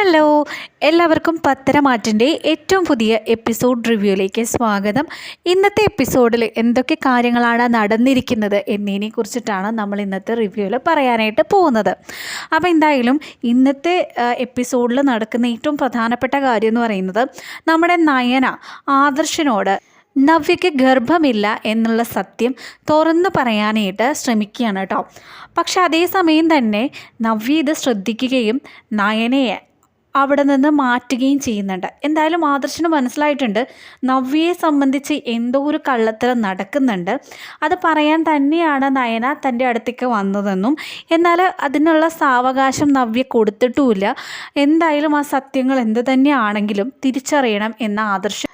Hello, എല്ലാവർക്കും പത്തരമാറ്റിൻ്റെ ഏറ്റവും പുതിയ എപ്പിസോഡ് റിവ്യൂയിലേക്ക് സ്വാഗതം. ഇന്നത്തെ എപ്പിസോഡിൽ എന്തൊക്കെ കാര്യങ്ങളാണ് നടന്നിരിക്കുന്നത് എന്നതിനെ കുറിച്ചിട്ടാണ് നമ്മൾ ഇന്നത്തെ റിവ്യൂവിൽ പറയാനായിട്ട് പോകുന്നത്. അപ്പോൾ എന്തായാലും ഇന്നത്തെ എപ്പിസോഡിൽ നടക്കുന്ന ഏറ്റവും പ്രധാനപ്പെട്ട കാര്യം എന്ന് പറയുന്നത് നമ്മുടെ നയന ആദർശിനോട് നവ്യയ്ക്ക് ഗർഭമില്ല എന്നുള്ള സത്യം തുറന്നു പറയാനായിട്ട് ശ്രമിക്കുകയാണ് കേട്ടോ. പക്ഷെ അതേസമയം തന്നെ നവ്യ ഇത് ശ്രദ്ധിക്കുകയും നയനയെ അവിടെ നിന്ന് മാറ്റുകയും ചെയ്യുന്നുണ്ട്. എന്തായാലും ആദർശിന് മനസ്സിലായിട്ടുണ്ട് നവ്യയെ സംബന്ധിച്ച് എന്തോ ഒരു കള്ളത്തരം നടക്കുന്നുണ്ട്. അത് പറയാൻ തന്നെയാണ് നയന തൻ്റെ അടുത്തേക്ക് വന്നതെന്നും എന്നാൽ അതിനുള്ള സാവകാശം നവ്യ കൊടുത്തിട്ടുമില്ല. എന്തായാലും ആ സത്യങ്ങൾ എന്ത് തന്നെയാണെങ്കിലും തിരിച്ചറിയണം എന്ന ആദർശം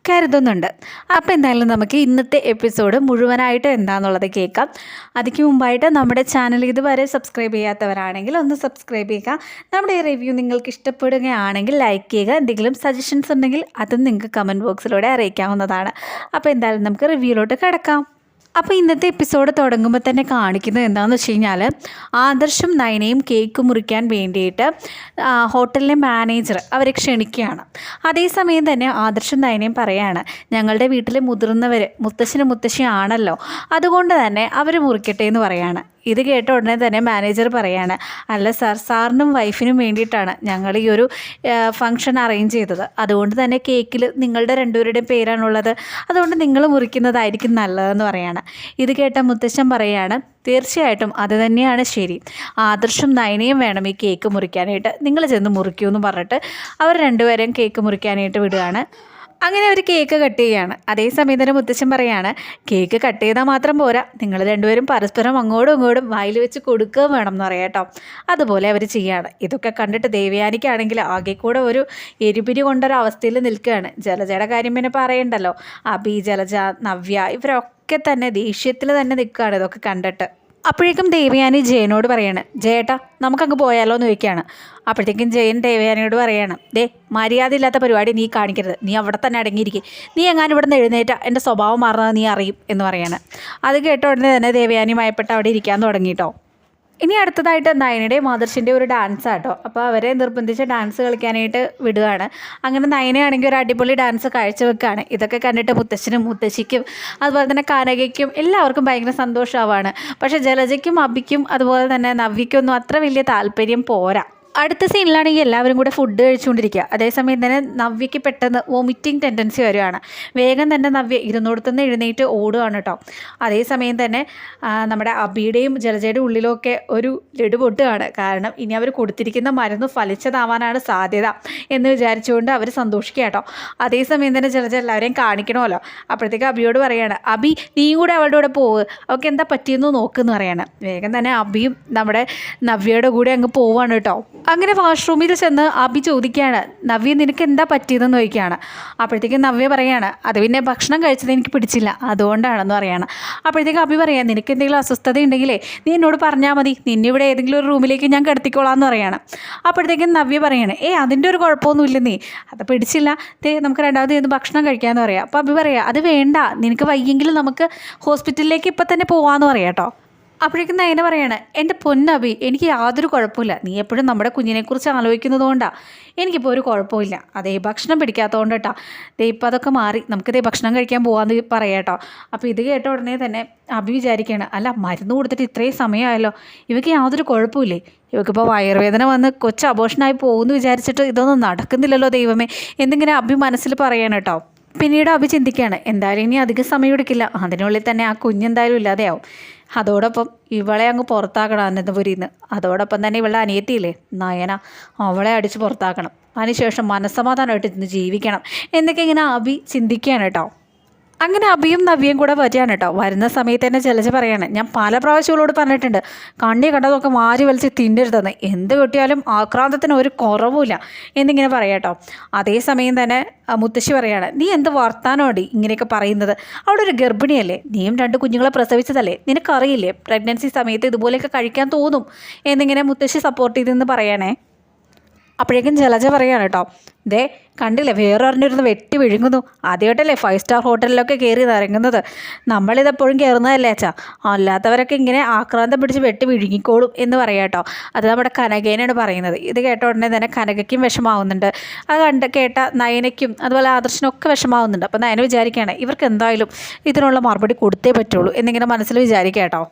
കരുതുന്നുണ്ട്. അപ്പോൾ എന്തായാലും നമുക്ക് ഇന്നത്തെ എപ്പിസോഡ് മുഴുവനായിട്ട് എന്താണെന്നുള്ളത് കേൾക്കാം. അതിക്ക് മുമ്പായിട്ട് നമ്മുടെ ചാനൽ ഇതുവരെ സബ്സ്ക്രൈബ് ചെയ്യാത്തവരാണെങ്കിൽ ഒന്ന് സബ്സ്ക്രൈബ് ചെയ്യുക. നമ്മുടെ ഈ റിവ്യൂ നിങ്ങൾക്ക് ഇഷ്ടപ്പെടുകയാണെങ്കിൽ ലൈക്ക് ചെയ്യുക. എന്തെങ്കിലും സജഷൻസ് ഉണ്ടെങ്കിൽ അതും നിങ്ങൾക്ക് കമൻറ്റ് ബോക്സിലൂടെ അറിയിക്കാവുന്നതാണ്. അപ്പോൾ എന്തായാലും നമുക്ക് റിവ്യൂയിലോട്ട് കിടക്കാം. അപ്പോൾ ഇന്നത്തെ എപ്പിസോഡ് തുടങ്ങുമ്പോൾ തന്നെ കാണിക്കുന്നത് എന്താണെന്ന് വെച്ച് കഴിഞ്ഞാൽ ആദർശും നയനയും കേക്ക് മുറിക്കാൻ വേണ്ടിയിട്ട് ഹോട്ടലിലെ മാനേജർ അവരെ ക്ഷണിക്കുകയാണ്. അതേസമയം തന്നെ ആദർശും നയനയും പറയാണ് ഞങ്ങളുടെ വീട്ടിലെ മുതിർന്നവർ മുത്തശ്ശനും മുത്തശ്ശിയാണല്ലോ, അതുകൊണ്ട് തന്നെ അവർ മുറിക്കട്ടെ എന്ന് പറയാണ്. ഇത് കേട്ട ഉടനെ തന്നെ മാനേജർ പറയാണ് അല്ല സാർ, സാറിനും വൈഫിനും വേണ്ടിയിട്ടാണ് ഞങ്ങൾ ഈ ഒരു ഫംഗ്ഷൻ അറേഞ്ച് ചെയ്തത്. അതുകൊണ്ട് തന്നെ കേക്കിൽ നിങ്ങളുടെ രണ്ടുപേരുടെയും പേരാണുള്ളത്, അതുകൊണ്ട് നിങ്ങൾ മുറിക്കുന്നതായിരിക്കും നല്ലതെന്ന് പറയാണ്. ഇത് കേട്ട മുത്തശ്ശൻ പറയാണ് തീർച്ചയായിട്ടും അത് തന്നെയാണ് ശരി, ആദർശും നയനയും വേണം ഈ കേക്ക് മുറിക്കാനായിട്ട്, നിങ്ങൾ ചെന്ന് മുറിക്കൂ എന്ന് പറഞ്ഞിട്ട് അവർ രണ്ടുപേരെയും കേക്ക് മുറിക്കാനായിട്ട് വിടുകയാണ്. അങ്ങനെ അവർ കേക്ക് കട്ട് ചെയ്യുകയാണ്. അതേസമയം തന്നെ മുത്തശ്ശൻ പറയാണ് കേക്ക് കട്ട് ചെയ്താൽ മാത്രം പോരാ, നിങ്ങൾ രണ്ടുപേരും പരസ്പരം അങ്ങോട്ടും ഇങ്ങോട്ടും വായിൽ വെച്ച് കൊടുക്കുകയും വേണം എന്ന് പറയാം കേട്ടോ. അതുപോലെ അവർ ചെയ്യുകയാണ്. ഇതൊക്കെ കണ്ടിട്ട് ദേവയാനിക്കാണെങ്കിൽ ആകെ കൂടെ ഒരു എരിപിരി കൊണ്ടൊരവസ്ഥയിൽ നിൽക്കുകയാണ്. ജലജയുടെ കാര്യം പിന്നെ പറയണ്ടല്ലോ, അബി, ജലജ, നവ്യ ഇവരൊക്കെ തന്നെ ദേഷ്യത്തിൽ തന്നെ നിൽക്കുകയാണ് ഇതൊക്കെ കണ്ടിട്ട്. അപ്പോഴേക്കും ദേവയാനി ജയനോട് പറയാണ് ജയേട്ടാ നമുക്കങ്ങ് പോയാലോ എന്ന് ചോദിക്കുകയാണ്. അപ്പോഴത്തേക്കും ജയൻ ദേവയാനിയോട് പറയാണ് മര്യാദ ഇല്ലാത്ത പരിപാടി നീ കാണിക്കരുത്, നീ അവിടെ തന്നെ അടങ്ങിയിരിക്കും, നീ എങ്ങാനും ഇവിടെ നിന്ന് എഴുന്നേറ്റ എൻ്റെ സ്വഭാവം മാറുന്നത് നീ അറിയും എന്ന് പറയാണ്. അത് കേട്ട ഉടനെ തന്നെ ദേവയാനി മയപ്പെട്ട് അവിടെ ഇരിക്കാൻ തുടങ്ങിയിട്ടോ. ഇനി അടുത്തതായിട്ട് നയനയുടെയും ആദർശിൻ്റെ ഒരു ഡാൻസ് ആട്ടോ. അപ്പോൾ അവരെ നിർബന്ധിച്ച് ഡാൻസ് കളിക്കാനായിട്ട് വിടുകയാണ്. അങ്ങനെ നയനയാണെങ്കിൽ ഒരു അടിപൊളി ഡാൻസ് കാഴ്ചവെക്കുകയാണ്. ഇതൊക്കെ കണ്ടിട്ട് മുത്തശ്ശനും മുത്തശ്ശിക്കും അതുപോലെ തന്നെ കനകയ്ക്കും എല്ലാവർക്കും ഭയങ്കര സന്തോഷമാവാണ്. പക്ഷേ ജലജയ്ക്കും അബിക്കും അതുപോലെ തന്നെ നവ്യയ്ക്കൊന്നും അത്ര വലിയ താല്പര്യം പോരാ. അടുത്ത സീനിലാണെങ്കിൽ എല്ലാവരും കൂടെ ഫുഡ് കഴിച്ചുകൊണ്ടിരിക്കുക. അതേസമയം തന്നെ നവ്യയ്ക്ക് പെട്ടെന്ന് വോമിറ്റിംഗ് ടെൻഡൻസി വരുവാണ്. വേഗം തന്നെ നവ്യ ഇരുന്നോടത്തുനിന്ന് എഴുന്നേറ്റ് ഓടുകയാണ് കേട്ടോ. അതേസമയം തന്നെ നമ്മുടെ അബിയുടെയും ജലജയുടെ ഉള്ളിലൊക്കെ ഒരു ലഡു പൊട്ടുകയാണ്. കാരണം ഇനി അവർ കൊടുത്തിരിക്കുന്ന മരുന്ന് ഫലിച്ചതാവാനാണ് സാധ്യത എന്ന് വിചാരിച്ചുകൊണ്ട് അവർ സന്തോഷിക്കുക കേട്ടോ. അതേസമയം തന്നെ ജലജ എല്ലാവരെയും കാണിക്കണമല്ലോ. അപ്പോഴത്തേക്ക് അബിയോട് പറയാണ് അബി നീയും കൂടെ അവളുടെ കൂടെ പോവുക, അവൾക്ക് എന്താ പറ്റിയെന്ന് നോക്കുമെന്ന് പറയാണ്. വേഗം തന്നെ അബിയും നമ്മുടെ നവ്യയുടെ കൂടെ അങ്ങ് പോവാണ് കേട്ടോ. അങ്ങനെ വാഷ്റൂമിൽ ചെന്ന് അബി ചോദിക്കുകയാണ് നവ്യ നിനക്ക് എന്താ പറ്റിയതെന്ന് ചോദിക്കുകയാണ്. അപ്പോഴത്തേക്കും നവ്യ പറയാണ് അത് പിന്നെ ഭക്ഷണം കഴിച്ചത് എനിക്ക് പിടിച്ചില്ല അതുകൊണ്ടാണെന്ന് പറയാണ്. അപ്പോഴത്തേക്കും അബി പറയാം നിനക്ക് എന്തെങ്കിലും അസ്വസ്ഥത ഉണ്ടെങ്കിലേ നീ എന്നോട് പറഞ്ഞാൽ മതി, നിന്നെ ഇവിടെ ഏതെങ്കിലും ഒരു റൂമിലേക്ക് ഞാൻ കിടത്തിക്കോളാം എന്ന് പറയാണ്. അപ്പോഴത്തേക്കും നവ്യ പറയാണ് അതിൻ്റെ ഒരു കുഴപ്പമൊന്നുമില്ല, നീ അത് പിടിച്ചില്ല, നമുക്ക് രണ്ടാമത് ഇരുന്ന് ഭക്ഷണം കഴിക്കാമെന്ന് പറയാം. അപ്പോൾ അബി പറയാം അത് വേണ്ട, നിനക്ക് വയ്യെങ്കിലും നമുക്ക് ഹോസ്പിറ്റലിലേക്ക് ഇപ്പം തന്നെ പോകാമെന്ന് പറയാം കേട്ടോ. അപ്പോഴേക്കും നയന പറയാണ് എൻ്റെ പൊന്നബി എനിക്ക് യാതൊരു കുഴപ്പമില്ല, നീ എപ്പോഴും നമ്മുടെ കുഞ്ഞിനെക്കുറിച്ച് ആലോചിക്കുന്നത് കൊണ്ടാണ്, എനിക്കിപ്പോൾ ഒരു കുഴപ്പമില്ല, അതേ ഭക്ഷണം പിടിക്കാത്തതുകൊണ്ട് കേട്ടോ, ഇപ്പം അതൊക്കെ മാറി നമുക്കിതേ ഭക്ഷണം കഴിക്കാൻ പോകാമെന്ന് പറയാം കേട്ടോ. അപ്പോൾ ഇത് കേട്ട ഉടനെ തന്നെ അബി വിചാരിക്കുകയാണ് അല്ല മരുന്ന് കൊടുത്തിട്ട് ഇത്രയും സമയമായല്ലോ, ഇവയ്ക്ക് യാതൊരു കുഴപ്പമില്ലേ, ഇവക്കിപ്പോൾ വയറുവേദന വന്ന് കൊച്ചു അബോഷനായി പോകുമെന്ന് വിചാരിച്ചിട്ട് ഇതൊന്നും നടക്കുന്നില്ലല്ലോ ദൈവമേ എന്നിങ്ങനെ അബി മനസ്സിൽ പറയാണ് കേട്ടോ. പിന്നീട് അബി ചിന്തിക്കുകയാണ് എന്തായാലും ഇനി അധികം സമയം എടുക്കില്ല, അതിനുള്ളിൽ തന്നെ ആ കുഞ്ഞെന്തായാലും ഇല്ലാതെയാവും, അതോടൊപ്പം ഇവളെ അങ്ങ് പുറത്താക്കണം അനന്തപുരിയിൽ നിന്ന്, അതോടൊപ്പം തന്നെ ഇവളുടെ അനിയത്തിയില്ലേ നയന അവളെ അടിച്ച് പുറത്താക്കണം, അതിനുശേഷം മനസ്സമാധാനമായിട്ട് ഇന്ന് ജീവിക്കണം എന്നൊക്കെ ഇങ്ങനെ അബി ചിന്തിക്കുകയാണ് കേട്ടോ. അങ്ങനെ അബിയും നവ്യയും കൂടെ വരികയാണ് കേട്ടോ. വരുന്ന സമയത്ത് തന്നെ ജലജ പറയാണ് ഞാൻ പല പ്രാവശ്യങ്ങളോട് പറഞ്ഞിട്ടുണ്ട് കണ്ണി കണ്ടതൊക്കെ മാറി വലിച്ച് തിന്നരുതെന്ന്, എന്ത് കിട്ടിയാലും ആക്രാന്തത്തിന് ഒരു കുറവുമില്ല എന്നിങ്ങനെ പറയാം കേട്ടോ. അതേസമയം തന്നെ മുത്തശ്ശി പറയാണ് നീ എന്ത് വർത്താനോടി ഇങ്ങനെയൊക്കെ പറയുന്നത്, അവിടെ ഒരു ഗർഭിണിയല്ലേ, നീയും 2 കുഞ്ഞുങ്ങളെ പ്രസവിച്ചതല്ലേ, നിനക്കറിയില്ലേ പ്രഗ്നൻസി സമയത്ത് ഇതുപോലെയൊക്കെ കഴിക്കാൻ തോന്നും എന്നിങ്ങനെ മുത്തശ്ശി സപ്പോർട്ട് ചെയ്തെന്ന് പറയണേ. അപ്പോഴേക്കും ജലജ പറയാണ് കേട്ടോ, ദേ കണ്ടില്ലേ വേറൊരെണ്ണിരുന്ന് വെട്ടി വിഴുങ്ങുന്നു. ആദ്യമായിട്ടല്ലേ 5 സ്റ്റാർ ഹോട്ടലിലൊക്കെ കയറി ഇറങ്ങുന്നത്. നമ്മളിതെപ്പോഴും കയറുന്നതല്ലേ അച്ഛാ, അല്ലാത്തവരൊക്കെ ഇങ്ങനെ ആക്രാന്തം പിടിച്ച് വെട്ടി വിഴുങ്ങിക്കോളും എന്ന് പറയാം കേട്ടോ. അത് നമ്മുടെ കനകേനാണ് പറയുന്നത്. ഇത് കേട്ട ഉടനെ തന്നെ കനകയ്ക്കും വിഷമാവുന്നുണ്ട്. അത് കേട്ട നയനയ്ക്കും അതുപോലെ ആദർശനൊക്കെ വിഷമാവുന്നുണ്ട്. അപ്പോൾ നയന വിചാരിക്കുകയാണ് ഇവർക്ക് എന്തായാലും ഇതിനുള്ള മറുപടി കൊടുത്തേ പറ്റുള്ളൂ എന്നിങ്ങനെ മനസ്സിൽ വിചാരിക്കാം കേട്ടോ.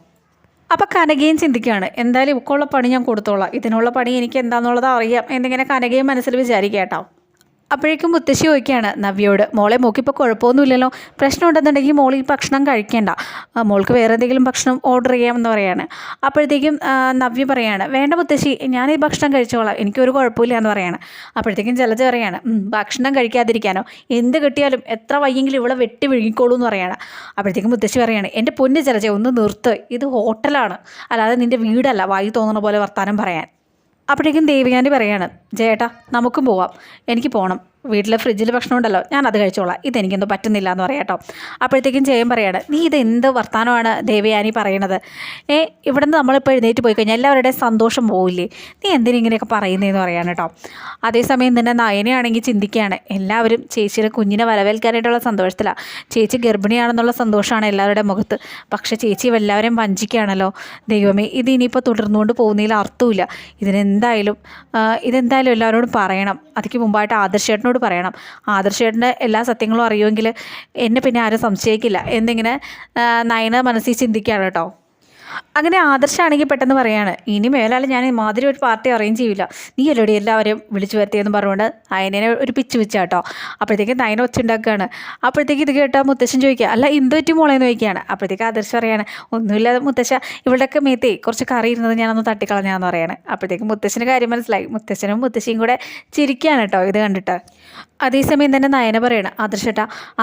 അപ്പോൾ കനകയും ചിന്തിക്കുകയാണ്, എന്തായാലും ഇവക്കുള്ള പണി ഞാൻ കൊടുത്തോളാം, ഇതിനുള്ള പണി എനിക്ക് എന്താണെന്നുള്ളത് അറിയാം എന്നിങ്ങനെ കനകയും മനസ്സിൽ വിചാരിക്കാം കേട്ടോ. അപ്പോഴേക്കും മുത്തശ്ശി ചോദിക്കുകയാണ് നവ്യയോട്, മോളെ മോക്കിപ്പോൾ കുഴപ്പമൊന്നുമില്ലല്ലോ, പ്രശ്നം ഉണ്ടെന്നുണ്ടെങ്കിൽ മോൾ ഈ ഭക്ഷണം കഴിക്കേണ്ട, മോൾക്ക് വേറെ എന്തെങ്കിലും ഭക്ഷണം ഓർഡർ ചെയ്യാമെന്ന് പറയാണ്. അപ്പോഴത്തേക്കും നവ്യ പറയാണ്, വേണ്ട മുത്തശ്ശി ഞാൻ ഈ ഭക്ഷണം കഴിച്ചോളാം, എനിക്കൊരു കുഴപ്പമില്ല എന്ന് പറയാണ്. അപ്പോഴത്തേക്കും ജലജ പറയാണ്, ഭക്ഷണം കഴിക്കാതിരിക്കാനോ, എന്ത് കിട്ടിയാലും എത്ര വയ്യെങ്കിലും ഇവിടെ വെട്ടി വിഴുങ്ങിക്കോളൂ എന്ന് പറയാണ്. അപ്പോഴത്തേക്കും മുത്തശ്ശി പറയാണ്, എൻ്റെ പൊന്ന് ജലജ ഒന്ന് നിർത്ത്, ഇത് ഹോട്ടലാണ്, അല്ലാതെ നിൻ്റെ വീടല്ല വായി തോന്നുന്ന പോലെ വർത്താനം പറയാൻ. അപ്പോഴേക്കും ദേവയാനി പറയാണ്, ചേട്ടാ നമുക്കും പോവാം, എനിക്ക് പോകണം, വീട്ടിലെ ഫ്രിഡ്ജിൽ ഭക്ഷണം ഉണ്ടല്ലോ ഞാൻ അത് കഴിച്ചോളാം, ഇതെനിക്കൊന്നും പറ്റുന്നില്ല എന്ന് പറയാം കേട്ടോ. അപ്പോഴത്തേക്കും ജയം പറയാണ്, നീ ഇത് എന്ത് വർത്തമാനമാണ് ദേവയാനി പറയണത്? ഇവിടെ നിന്ന് നമ്മളിപ്പോൾ എഴുന്നേറ്റ് പോയി കഴിഞ്ഞാൽ എല്ലാവരുടെയും സന്തോഷം പോവില്ലേ, നീ എന്തിനിങ്ങനെയൊക്കെ പറയുന്നതെന്ന് പറയാണ് കേട്ടോ. അതേസമയം തന്നെ നയനയാണെങ്കിൽ ചിന്തിക്കുകയാണ്, എല്ലാവരും ചേച്ചിയുടെ കുഞ്ഞിനെ വരവേൽക്കാനായിട്ടുള്ള സന്തോഷത്തിലാണ്, ചേച്ചി ഗർഭിണിയാണെന്നുള്ള സന്തോഷമാണ് എല്ലാവരുടെ മുഖത്ത്. പക്ഷേ ചേച്ചി എല്ലാവരെയും വഞ്ചിക്കുകയാണല്ലോ, ദൈവമേ ഇത് ഇനിയിപ്പോൾ തുടർന്നുകൊണ്ട് പോകുന്നതിൽ അർത്ഥമില്ല, ഇതെന്തായാലും എല്ലാവരോടും പറയണം, അതിക്ക് മുമ്പായിട്ട് ആദർശേട്ടനോട് പറയണം, ആദർശേട്ടൻ്റെ എല്ലാ സത്യങ്ങളും അറിയുമെങ്കിൽ എന്നെ പിന്നെ ആരും സംശയിക്കില്ല എന്നിങ്ങനെ നയന മനസ്സിൽ ചിന്തിക്കുകയാണ് കേട്ടോ. അങ്ങനെ ആദർശമാണെങ്കിൽ പെട്ടെന്ന് പറയാണ്, ഇനി മേലാൽ ഞാൻ മാതിരി ഒരു പാർട്ടി അറേഞ്ച് ചെയ്യില്ല, നീ അല്ലോടി എല്ലാവരെയും വിളിച്ചു വരുത്തിയെന്ന് പറഞ്ഞുകൊണ്ട് നയനെ ഒരു പിച്ച് വെച്ചാൽ കേട്ടോ. അപ്പോഴത്തേക്കും നയന ഒച്ചുണ്ടാക്കുകയാണ്. അപ്പോഴത്തേക്ക് ഇത് കേട്ടാൽ മുത്തശ്ശൻ ചോദിക്കുക, അല്ല എന്തൊറ്റി മോളെന്ന് ചോദിക്കുകയാണ്. അപ്പോഴത്തേക്ക് ആദർശം പറയാണ്, ഒന്നുമില്ല മുത്തശ്ശ, ഇവിടെയൊക്കെ മേത്തേ കുറച്ച് കറി ഇരുന്നത് ഞാനൊന്ന് തട്ടിക്കളഞ്ഞാന്ന് പറയാണ്. അപ്പോഴത്തേക്കും മുത്തശ്ശന് കാര്യം മനസ്സിലായി. മുത്തശ്ശനും മുത്തശ്ശിയും കൂടെ ചിരിക്കുകയാണ് കേട്ടോ ഇത് കണ്ടിട്ട്. അതേസമയം തന്നെ നയന പറയണം,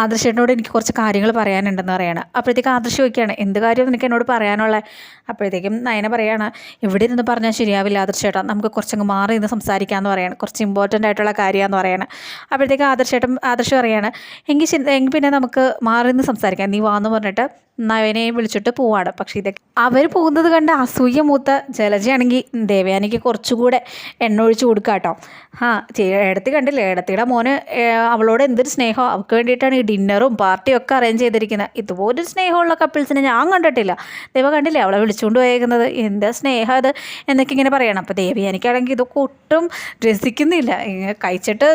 ആദർശേട്ടനോട് എനിക്ക് കുറച്ച് കാര്യങ്ങൾ പറയാനുണ്ടെന്ന് പറയാണ്. അപ്പോഴത്തേക്ക് ആദർശം ചോദിക്കുകയാണ്, എന്ത് കാര്യം നിനക്ക് എന്നോട് പറയാനുള്ളത്? അപ്പോഴത്തേക്കും നയന പറയാണ്, ഇവിടെ ഇരുന്ന് പറഞ്ഞാൽ ശരിയാവില്ല ആദർശേട്ടാ, നമുക്ക് കുറച്ചങ്ങ് മാറി നിന്ന് സംസാരിക്കാമെന്ന് പറയാണ്, കുറച്ച് ഇമ്പോർട്ടൻ്റ് ആയിട്ടുള്ള കാര്യമാണെന്ന് പറയാണ്. അപ്പോഴത്തേക്ക് ആദർശം പറയാണ്, എങ്കിൽ പിന്നെ നമുക്ക് മാറി നിന്ന് സംസാരിക്കാം, നീ വാന്ന് പറഞ്ഞിട്ട് നയനെ വിളിച്ചിട്ട് പോവാണ്. പക്ഷേ ഇതൊക്കെ അവർ പോകുന്നത് കണ്ട് അസൂയ മൂത്ത ജലജയാണെങ്കിൽ ദേവയാനിക്ക് കുറച്ചുകൂടെ എണ്ണ ഒഴിച്ച് കൊടുക്കുക കേട്ടോ. ഏടത്തി കണ്ടില്ലേ, ഏടത്തിയുടെ മോന് അവളോട് എന്തൊരു സ്നേഹം, അവൾക്ക് വേണ്ടിയിട്ടാണ് ഈ ഡിന്നറും പാർട്ടിയും ഒക്കെ അറേഞ്ച് ചെയ്തിരിക്കുന്നത്. ഇതുപോലൊരു സ്നേഹമുള്ള കപ്പിൾസിനെ ഞാൻ കണ്ടിട്ടില്ല. ദേവ കണ്ടില്ലേ അവളെ വിളിച്ചുകൊണ്ട് പോയേക്കുന്നത്, എന്താ സ്നേഹം അത് എന്നൊക്കെ ഇങ്ങനെ പറയണം. അപ്പോൾ ദേവയാനിക്കാണെങ്കിൽ ഇതൊക്കെ ഒട്ടും രസിക്കുന്നില്ല, കഴിച്ചിട്ട്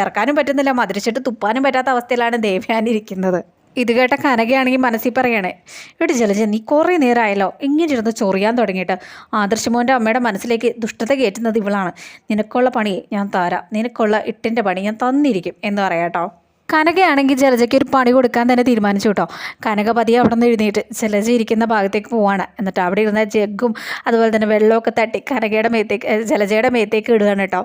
ഇറക്കാനും പറ്റുന്നില്ല, മധുരിച്ചിട്ട് തുപ്പാനും പറ്റാത്ത അവസ്ഥയിലാണ് ദേവയാനി ഇരിക്കുന്നത്. ഇത് കേട്ട കനകയാണെങ്കിൽ മനസ്സിൽ പറയണേ, ഇവിടെ ജലജ നീ കുറേ നേരമായല്ലോ ഇങ്ങനെ ഇരുന്ന് ചൊറിയാൻ തുടങ്ങിയിട്ട്, ആദർശമോൻ്റെ അമ്മയുടെ മനസ്സിലേക്ക് ദുഷ്ടത കയറ്റുന്നത് ഇവളാണ്, നിനക്കുള്ള പണി ഞാൻ തരാം, നിനക്കുള്ള ഇട്ടിൻ്റെ പണി ഞാൻ തന്നിരിക്കും എന്ന് പറയാം കേട്ടോ. കനകയാണെങ്കിൽ ജലജയ്ക്ക് ഒരു പണി കൊടുക്കാൻ തന്നെ തീരുമാനിച്ചു കേട്ടോ. കനക പതിയെ അവിടെ നിന്ന് എഴുന്നേറ്റ് ജലജ ഇരിക്കുന്ന ഭാഗത്തേക്ക് പോവാണ്. എന്നിട്ട് അവിടെ ഇരുന്ന ജഗ്ഗും അതുപോലെ തന്നെ വെള്ളമൊക്കെ തട്ടി ജലജയുടെ മേത്തേക്ക് ഇടുകയാണ് കേട്ടോ.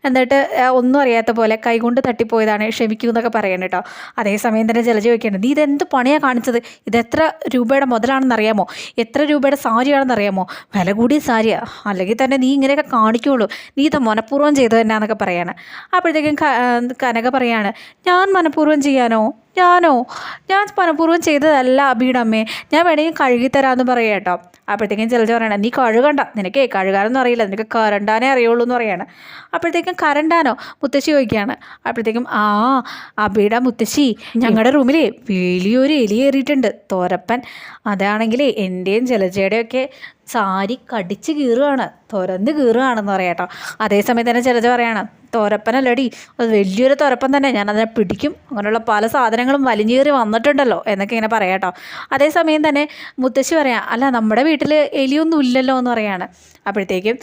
എന്നിട്ട് ഒന്നും അറിയാത്ത പോലെ കൈകൊണ്ട് തട്ടിപ്പോയതാണ്, ക്ഷമിക്കൂ എന്നൊക്കെ പറയണം കേട്ടോ. അതേസമയം തന്നെ ജലജ ചോദിക്കുകയാണ്, നീ ഇതെന്ത് പണിയാണ് കാണിച്ചത്, ഇത് എത്ര രൂപയുടെ മുതലാണെന്നറിയാമോ, എത്ര രൂപയുടെ സാരിയാണെന്നറിയാമോ, വില കൂടിയ സാരിയാണ്, അല്ലെങ്കിൽ തന്നെ നീ ഇങ്ങനെയൊക്കെ കാണിക്കുള്ളൂ, നീ ഇത് മനഃപൂർവ്വം ചെയ്തു തന്നെയാന്നൊക്കെ പറയാണ്. അപ്പോഴത്തേക്കും കനക പറയാണ്, ഞാൻ മനഃപൂർവ്വം ചെയ്യാനോ, ഞാൻ മനഃപൂർവ്വം ചെയ്തതല്ല അബിയുടെ അമ്മേ, ഞാൻ വേണമെങ്കിൽ കഴുകിത്തരാമെന്ന് പറയാം കേട്ടോ. അപ്പോഴത്തേക്കും ജലജ പറയണം, നീ കഴുകണ്ട, നിനക്ക് കഴുകാനൊന്നും അറിയില്ല, നിനക്ക് കരണ്ടാനേ അറിയുള്ളൂ എന്ന് പറയാണ്. അപ്പോഴത്തേക്കും കരണ്ടാനോ മുത്തശ്ശി ചോദിക്കുകയാണ്. അപ്പോഴത്തേക്കും അബിയുടെ മുത്തശ്ശി, ഞങ്ങളുടെ റൂമിൽ വലിയൊരു എലി കയറിയിട്ടുണ്ട്, തോരപ്പൻ, അതാണെങ്കിൽ എൻ്റെയും ജലജയുടെയൊക്കെ സാരി കടിച്ച് കീറുകയാണ്, തുരന്ന് കീറുകയാണെന്ന് പറയാം കേട്ടോ. അതേസമയം തന്നെ ജലജ പറയാണ്, തോരപ്പനല്ലടി, അത് വലിയൊരു തോരപ്പൻ തന്നെ, ഞാനതിനെ പിടിക്കും, അങ്ങനെയുള്ള പല സാധനങ്ങളും വലിഞ്ഞേറി വന്നിട്ടുണ്ടല്ലോ എന്നൊക്കെ ഇങ്ങനെ പറയാം കേട്ടോ. അതേസമയം തന്നെ മുത്തശ്ശി പറയാം, അല്ല നമ്മുടെ വീട്ടിൽ എലിയൊന്നും ഇല്ലല്ലോ എന്ന് പറയാണ്. അപ്പോഴത്തേക്കും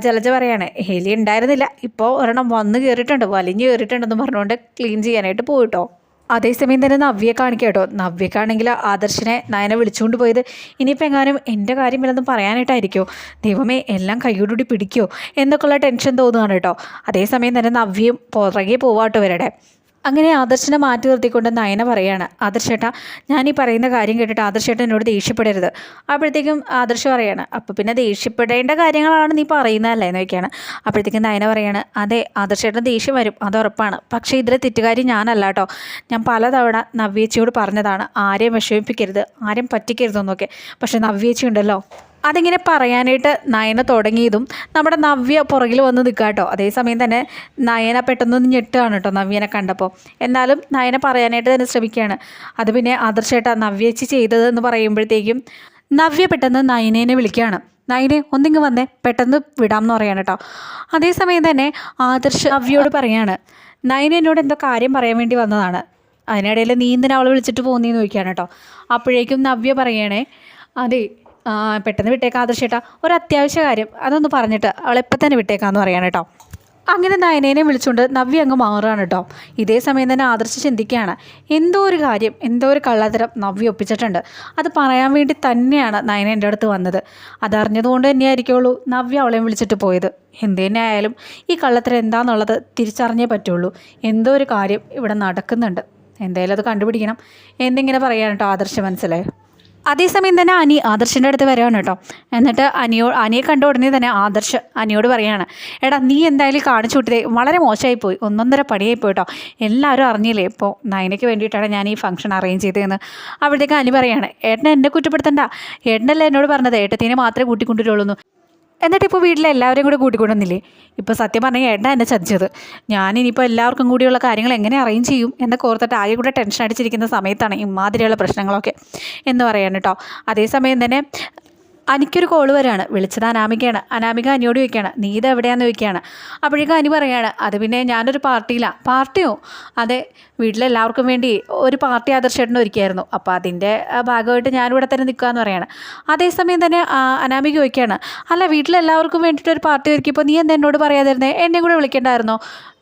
ജലജ പറയാണ്, എലി ഉണ്ടായിരുന്നില്ല, ഇപ്പോൾ ഒരെണ്ണം വന്ന് കയറിയിട്ടുണ്ട്, വലിഞ്ഞ് കയറിയിട്ടുണ്ടെന്ന് പറഞ്ഞുകൊണ്ട് ക്ലീൻ ചെയ്യാനായിട്ട് പോയിട്ടോ. അതേസമയം തന്നെ നവ്യെ കാണിക്കുക കേട്ടോ. നവ്യക്കാണെങ്കിൽ ആദർശിനെ നയനെ വിളിച്ചുകൊണ്ട് പോയത് ഇനിയിപ്പോൾ എങ്ങാനും എൻ്റെ കാര്യം വല്ലതും പറയാനായിട്ടായിരിക്കുമോ, ദൈവമേ എല്ലാം കൈയോടുകൂടി പിടിക്കുമോ എന്നൊക്കെയുള്ള ടെൻഷൻ തോന്നുകയാണ് കേട്ടോ. അതേസമയം തന്നെ നവ്യയും പുറകെ പോവാട്ടോ ഇവരുടെ. അങ്ങനെ ആദർശനെ മാറ്റി നിർത്തിക്കൊണ്ട് നയന പറയാണ്, ആദർശേട്ടാ ഞാൻ ഈ പറയുന്ന കാര്യം കേട്ടിട്ട് ആദർശേട്ടൻ എന്നോട് ദേഷ്യപ്പെടരുത്. അപ്പോഴത്തേക്കും ആദർശ് പറയാണ്, അപ്പോൾ പിന്നെ ദേഷ്യപ്പെടേണ്ട കാര്യങ്ങളാണ് നീ പറയുന്നതല്ലേ എന്ന് വയ്ക്കുകയാണ്. അപ്പോഴത്തേക്കും നയന പറയാണ്, അതെ ആദർശേട്ടൻ ദേഷ്യം വരും, അത് ഉറപ്പാണ്, പക്ഷേ ഇതിലെ തെറ്റുകാരി ഞാനല്ല കേട്ടോ, ഞാൻ പലതവണ നവ്യേച്ചിയോട് പറഞ്ഞതാണ് ആരെയും വിഷമിപ്പിക്കരുത്, ആരെയും പറ്റിക്കരുതെന്നൊക്കെ, പക്ഷേ നവ്യേച്ചി ഉണ്ടല്ലോ അതിങ്ങനെ പറയാനായിട്ട് നയന തുടങ്ങിയതും നമ്മുടെ നവ്യ പുറകിൽ വന്ന് നിൽക്കുക കേട്ടോ. അതേസമയം തന്നെ നയന പെട്ടെന്ന് ഞെട്ടുകയാണ് കേട്ടോ നവ്യനെ കണ്ടപ്പോൾ. എന്നാലും നയന പറയാനായിട്ട് തന്നെ ശ്രമിക്കുകയാണ്. അത് പിന്നെ ആദർശേട്ടാ നവ്യേച്ചി ചെയ്തതെന്ന് പറയുമ്പോഴത്തേക്കും നവ്യ പെട്ടെന്ന് നയനേനെ വിളിക്കുകയാണ്. നയനെ ഒന്നിങ്ങ് വന്നേ, പെട്ടെന്ന് വിടാമെന്ന് പറയാണ് കേട്ടോ. അതേസമയം തന്നെ ആദർശ് നവ്യയോട് പറയാണ്, നയന എന്നോട് എന്തോ കാര്യം പറയാൻ വേണ്ടി വന്നതാണ്, അതിനിടയിൽ നീ എന്തിനാ അവളെ വിളിച്ചിട്ട് പോകുന്നതെന്ന് ചോദിക്കുകയാണ് കേട്ടോ. അപ്പോഴേക്കും നവ്യ പറയണേ, അതെ പെട്ടെന്ന് വിട്ടേക്കാം ആദർശേട്ടാ, ഒരു അത്യാവശ്യ കാര്യം അതൊന്ന് പറഞ്ഞിട്ട് അവളെപ്പം തന്നെ വിട്ടേക്കാമെന്ന് പറയാണ് കേട്ടോ. അങ്ങനെ നയനേനെ വിളിച്ചുകൊണ്ട് നവ്യ അങ്ങ് മാറുകയാണ് കേട്ടോ. ഇതേ സമയം തന്നെ ആദർശ് ചിന്തിക്കുകയാണ്, എന്തോ ഒരു കാര്യം, എന്തോ ഒരു കള്ളത്തരം നവ്യ ഒപ്പിച്ചിട്ടുണ്ട്. അത് പറയാൻ വേണ്ടി തന്നെയാണ് നയന എൻ്റെ അടുത്ത് വന്നത്. അതറിഞ്ഞതുകൊണ്ട് തന്നെയായിരിക്കുള്ളൂ നവ്യ അവളെയും വിളിച്ചിട്ട് പോയത്. എന്ത് തന്നെ ആയാലും ഈ കള്ളത്തരം എന്താണെന്നുള്ളത് തിരിച്ചറിഞ്ഞേ പറ്റുള്ളൂ. എന്തോ ഒരു കാര്യം ഇവിടെ നടക്കുന്നുണ്ട്, എന്തായാലും അത് കണ്ടുപിടിക്കണം എന്നിങ്ങനെ പറയാൻ കേട്ടോ ആദർശ് മനസ്സിലായോ. അതേസമയം തന്നെ അനി ആദർശിൻ്റെ അടുത്ത് വരികയാണ് കേട്ടോ. എന്നിട്ട് അനിയെ കണ്ട ഉടനെ തന്നെ ആദർശ് അനിയോട് പറയുകയാണ്, എടാ നീ എന്തായാലും കാണിച്ചു വിട്ടതേ വളരെ മോശമായിപ്പോയി, ഒന്നൊന്നര പണിയായിപ്പോയി കേട്ടോ. എല്ലാവരും അറിഞ്ഞില്ലേ ഇപ്പോൾ നയനയ്ക്ക് വേണ്ടിയിട്ടാണ് ഞാൻ ഈ ഫംഗ്ഷൻ അറേഞ്ച് ചെയ്തതെന്ന്. അവിടത്തേക്ക് അനി പറയുകയാണ്, ഏട്ടനെ എന്നെ കുറ്റപ്പെടുത്തണ്ട, ഏട്ടനല്ലേ എന്നോട് പറഞ്ഞത് ഏട്ടത്തിനെ മാത്രമേ കൂട്ടിക്കൊണ്ടിട്ടുള്ളൂ. എന്നിട്ട് ഇപ്പോൾ വീട്ടിലെ എല്ലാവരെയും കൂടെ കൂട്ടിക്കൊണ്ടുവന്നില്ലേ. ഇപ്പോൾ സത്യം പറഞ്ഞാൽ ഏട്ടനാ എന്നെ ചതിച്ചത്. ഞാനിനിയിപ്പോൾ എല്ലാവർക്കും കൂടിയുള്ള കാര്യങ്ങൾ എങ്ങനെ അറേഞ്ച് ചെയ്യും എന്നൊക്കെ ഓർത്തിട്ട് ആകെ കൂടെ ടെൻഷൻ അടിച്ചിരിക്കുന്ന സമയത്താണ് ഇമാതിരിയുള്ള പ്രശ്നങ്ങളൊക്കെ എന്ന് പറയാൻ കേട്ടോ. അതേസമയം തന്നെ എനിക്കൊരു കോള് വരികയാണ്, വിളിച്ചത് അനാമികയാണ്. അനാമിക അനിയോട് ചോദിക്കുകയാണ്, നീ ഇത് എവിടെയാണെന്ന് ചോദിക്കുകയാണ്. അപ്പോഴേക്കും അനി പറയുകയാണ്, അത് പിന്നെ ഞാനൊരു പാർട്ടിയിലാണ്. പാർട്ടിയോ? അതെ, വീട്ടിലെല്ലാവർക്കും വേണ്ടി ഒരു പാർട്ടി ആദർശേട്ടന് ഒരുക്കിയായിരുന്നു, അപ്പോൾ അതിൻ്റെ ഭാഗമായിട്ട് ഞാനിവിടെ തന്നെ നിൽക്കുകയെന്ന് പറയുകയാണ്. അതേസമയം തന്നെ അനാമിക ചോദിക്കുകയാണ്, അല്ല വീട്ടിലെല്ലാവർക്കും വേണ്ടിയിട്ട് ഒരു പാർട്ടി ഒരുക്കിയപ്പോൾ നീ എന്താ എന്നോട് പറയാതിരുന്നേ, എന്നെ കൂടെ വിളിക്കേണ്ടായിരുന്നോ?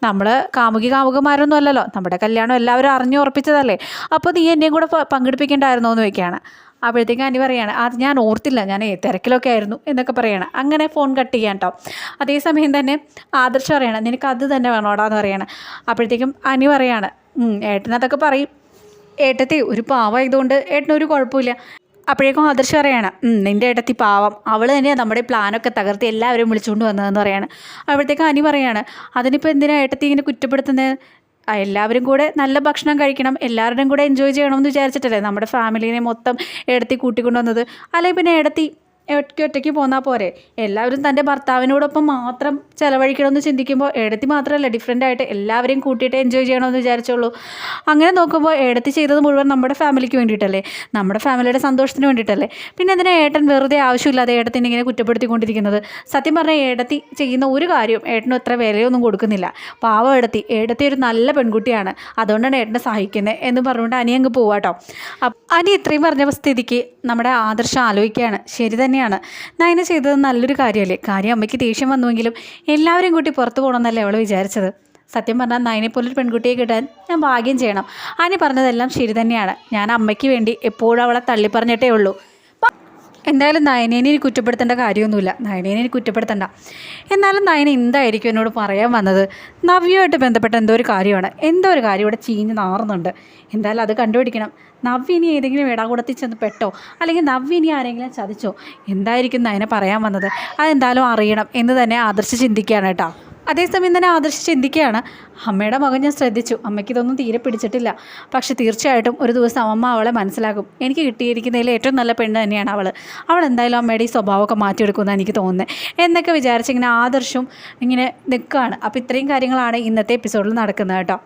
നമ്മൾ കാമുകന്മാരൊന്നും അല്ലല്ലോ, നമ്മുടെ കല്യാണം എല്ലാവരും അറിഞ്ഞു ഉറപ്പിച്ചതല്ലേ, അപ്പോൾ നീ എന്നെയും കൂടെ പങ്കെടുപ്പിക്കേണ്ടായിരുന്നോ എന്ന് ചോദിക്കുകയാണ്. അപ്പോഴത്തേക്കും അനി പറയാണ്, അത് ഞാൻ ഓർത്തില്ല, ഞാൻ തിരക്കിലൊക്കെ ആയിരുന്നു എന്നൊക്കെ പറയണം. അങ്ങനെ ഫോൺ കട്ട് ചെയ്യാൻ കേട്ടോ. അതേസമയം തന്നെ ആദർശ് പറയണം, നിനക്ക് അത് തന്നെ വേണോടാന്ന് പറയണം. അപ്പോഴത്തേക്കും അനി പറയാണ്, ഏട്ടനതൊക്കെ പറയും, ഏട്ടത്തി ഒരു പാവമായതുകൊണ്ട് ഏട്ടനൊരു കുഴപ്പമില്ല. അപ്പോഴേക്കും ആദർശ് പറയാണ്, നിൻ്റെ ഏട്ടത്തി പാവം, അവൾ തന്നെയാണ് നമ്മുടെ പ്ലാനൊക്കെ തകർത്ത് എല്ലാവരും വിളിച്ചുകൊണ്ട് വന്നതെന്ന് പറയാണ്. അപ്പോഴത്തേക്കും അനി പറയാണ്, അതിനിപ്പോൾ എന്തിനാണ് ഏട്ടത്തി ഇങ്ങനെ കുറ്റപ്പെടുത്തുന്നത്? എല്ലാവരും കൂടെ നല്ല ഭക്ഷണം കഴിക്കണം, എല്ലാവരുടെയും കൂടെ എൻജോയ് ചെയ്യണമെന്ന് വിചാരിച്ചിട്ടല്ലേ നമ്മുടെ ഫാമിലീനെ മൊത്തം ഏടത്തി കൂട്ടിക്കൊണ്ടുവന്നത്. അല്ലെങ്കിൽ പിന്നെ ഏടത്തി ഒറ്റയ്ക്ക് പോന്നാൽ പോരെ? എല്ലാവരും തൻ്റെ ഭർത്താവിനോടൊപ്പം മാത്രം ചിലവഴിക്കണമെന്ന് ചിന്തിക്കുമ്പോൾ ഏടത്തി മാത്രമല്ല, ഡിഫറെൻ്റ് ആയിട്ട് എല്ലാവരെയും കൂട്ടിയിട്ട് എൻജോയ് ചെയ്യണമെന്ന് വിചാരിച്ചുള്ളൂ. അങ്ങനെ നോക്കുമ്പോൾ ഏടത്തി ചെയ്തത് മുഴുവൻ നമ്മുടെ ഫാമിലിക്ക് വേണ്ടിയിട്ടല്ലേ, നമ്മുടെ ഫാമിലിയുടെ സന്തോഷത്തിന് വേണ്ടിയിട്ടല്ലേ. പിന്നെ എന്തിനാ ഏട്ടൻ വെറുതെ ആവശ്യമില്ലാതെ ഏട്ടത്തിനെ ഇങ്ങനെ കുറ്റപ്പെടുത്തിക്കൊണ്ടിരിക്കുന്നത്? സത്യം പറഞ്ഞാൽ ഏടത്തി ചെയ്യുന്ന ഒരു കാര്യവും ഏട്ടനും അത്ര വിലയൊന്നും കൊടുക്കുന്നില്ല. പാവം ഏടത്തി ഒരു നല്ല പെൺകുട്ടിയാണ്, അതുകൊണ്ടാണ് ഏട്ടനെ സഹായിക്കുന്നത് എന്ന് പറഞ്ഞുകൊണ്ട് അനി അങ്ങ് പോവാട്ടോ. അനി ഇത്രയും പറഞ്ഞ സ്ഥിതിക്ക് നമ്മുടെ ആദർശം ആലോചിക്കുകയാണ്, ശരി തന്നെയാണ്, നയന ചെയ്തത് നല്ലൊരു കാര്യമല്ലേ. കാര്യം അമ്മയ്ക്ക് ദേഷ്യം വന്നുവെങ്കിലും എല്ലാവരും കൂട്ടി പുറത്തു പോകണമെന്നല്ലേ അവൾ വിചാരിച്ചത്. സത്യം പറഞ്ഞാൽ നയനെപ്പോലൊരു പെൺകുട്ടിയെ കിട്ടാൻ ഞാൻ ഭാഗ്യം ചെയ്യണം. അനി പറഞ്ഞതെല്ലാം ശരി തന്നെയാണ്. ഞാൻ അമ്മയ്ക്ക് വേണ്ടി എപ്പോഴും അവളെ തള്ളിപ്പറഞ്ഞിട്ടേ ഉള്ളൂ. എന്തായാലും നയനേനെ ഇനി കുറ്റപ്പെടുത്തേണ്ട കാര്യമൊന്നുമില്ല, നയനേനെ ഇനി കുറ്റപ്പെടുത്തണ്ട. എന്നാലും നയന എന്തായിരിക്കും എന്നോട് പറയാൻ വന്നത്? നവ്യമായിട്ട് ബന്ധപ്പെട്ട എന്തോ ഒരു കാര്യമാണ്, എന്തോ ഒരു കാര്യം ഇവിടെ ചീഞ്ഞ് നാറുന്നുണ്ട്. എന്തായാലും അത് കണ്ടുപിടിക്കണം. നവ്യ ഇനി ഏതെങ്കിലും ഇടാകൂടത്തിൽ ചെന്ന് പെട്ടോ, അല്ലെങ്കിൽ നവ്യ ഇനി ആരെങ്കിലും ചതിച്ചോ? എന്തായിരിക്കും നയന പറയാൻ വന്നത്? അതെന്തായാലും അറിയണം എന്ന് തന്നെ ആദർശ് ചിന്തിക്കുകയാണ് കേട്ടോ. അതേസമയം തന്നെ ആദർശ് ചിന്തിക്കുകയാണ്, അമ്മയുടെ മകൻ ഞാൻ ശ്രദ്ധിച്ചു, അമ്മയ്ക്കിതൊന്നും തീരെ പിടിച്ചിട്ടില്ല. പക്ഷെ തീർച്ചയായിട്ടും ഒരു ദിവസം അമ്മ അവളെ മനസ്സിലാക്കും. എനിക്ക് കിട്ടിയിരിക്കുന്നതിൽ ഏറ്റവും നല്ല പെണ്ണ് തന്നെയാണ് അവൾ എന്തായാലും അമ്മയുടെ ഈ സ്വഭാവമൊക്കെ മാറ്റിയെടുക്കുമെന്ന് എനിക്ക് തോന്നുന്നത് എന്നൊക്കെ വിചാരിച്ചിങ്ങനെ ആദർശും ഇങ്ങനെ നിൽക്കുകയാണ്. അപ്പോൾ ഇത്രയും കാര്യങ്ങളാണ് ഇന്നത്തെ എപ്പിസോഡിൽ നടക്കുന്നത് കേട്ടോ.